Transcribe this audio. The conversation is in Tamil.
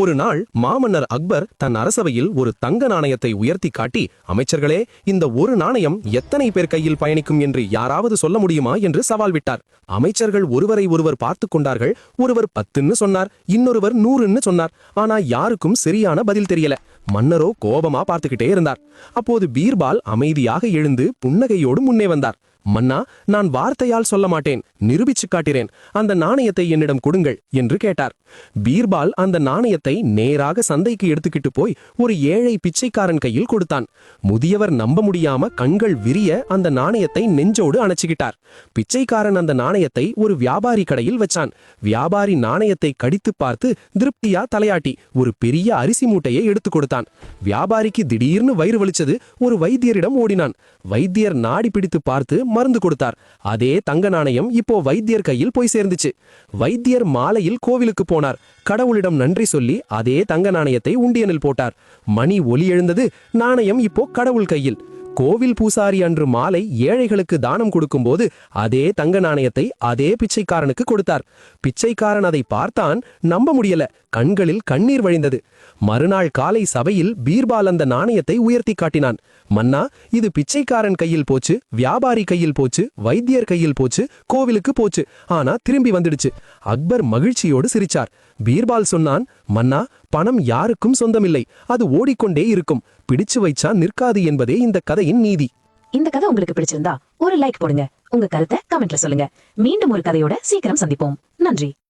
ஒரு நாள் மாமன்னர் அக்பர் தன் அரசவையில் ஒரு தங்க நாணயத்தை உயர்த்தி காட்டி, அமைச்சர்களே, இந்த ஒரு நாணயம் எத்தனை பேர் கையில் பயணிக்கும் என்று யாராவது சொல்ல முடியுமா என்று சவால் விட்டார். அமைச்சர்கள் ஒருவரை ஒருவர் பார்த்து கொண்டார்கள். ஒருவர் 10ன்னு சொன்னார், இன்னொருவர் 100ன்னு சொன்னார். ஆனா யாருக்கும் சரியான பதில் தெரியல. மன்னரோ கோபமா பார்த்துக்கிட்டே இருந்தார். அப்போது பீர்பால் அமைதியாக எழுந்து புன்னகையோடு முன்னே வந்தார். மன்னா, நான் வார்த்தையால் சொல்ல மாட்டேன், நிரூபிச்சு காட்டுகிறேன். அந்த நாணயத்தை என்னிடம் கொடுங்கள் என்று கேட்டார். பீர்பால் அந்த நாணயத்தை நேராக சந்தைக்கு எடுத்துக்கிட்டு போய் ஒரு ஏழை பிச்சைக்காரன் கையில் கொடுத்தான். முதியவர் நம்ப முடியாம கண்கள் விரிய அந்த நாணயத்தை நெஞ்சோடு அணைச்சுக்கிட்டார். பிச்சைக்காரன் அந்த நாணயத்தை ஒரு வியாபாரி கடையில் வச்சான். வியாபாரி நாணயத்தை கடித்து பார்த்து திருப்தியா தலையாட்டி ஒரு பெரிய அரிசி மூட்டையை எடுத்து கொடுத்தான். வியாபாரிக்கு திடீர்னு வயிறு வலிச்சது. ஒரு வைத்தியரிடம் ஓடினான். வைத்தியர் நாடி பிடித்து பார்த்து மருந்து கொடுத்தார். அதே தங்க நாணயம் இப்போ வைத்தியர் கையில் போய் சேர்ந்துச்சு. வைத்தியர் மாலையில் கோவிலுக்கு போனார். கடவுளிடம் நன்றி சொல்லி அதே தங்க நாணயத்தை உண்டியனில் போட்டார். மணி ஒலி எழுந்தது. நாணயம் இப்போ கடவுள் கையில். கோவில் பூசாரி அன்று மாலை ஏழைகளுக்கு தானம் கொடுக்கும்போது அதே தங்க நாணயத்தை அதே பிச்சைக்காரனுக்கு கொடுத்தார். பிச்சைக்காரன் அதை பார்த்தான். நம்ப முடியல. கண்களில் கண்ணீர் வழிந்தது. மறுநாள் காலை சபையில் பீர்பால் அந்த நாணயத்தை உயர்த்தி காட்டினான். மன்னா, இது பிச்சைக்காரன் கையில் போச்சு, வியாபாரி கையில் போச்சு, வைத்தியர் கையில் போச்சு, கோவிலுக்கு போச்சு, ஆனா திரும்பி வந்துடுச்சு. அக்பர் மகிழ்ச்சியோடு சிரிச்சார். பீர்பால் சொன்னான், மன்னா, பணம் யாருக்கும் சொந்தமில்லை, அது ஓடிக்கொண்டே இருக்கும், பிடிச்சு வைச்சா நிற்காது என்பதே இந்த கதையின் நீதி. இந்த கதை உங்களுக்கு பிடிச்சிருந்தா ஒரு லைக் போடுங்க. உங்க கருத்தை கமெண்ட்ல சொல்லுங்க. மீண்டும் ஒரு கதையோட சீக்கிரம் சந்திப்போம். நன்றி.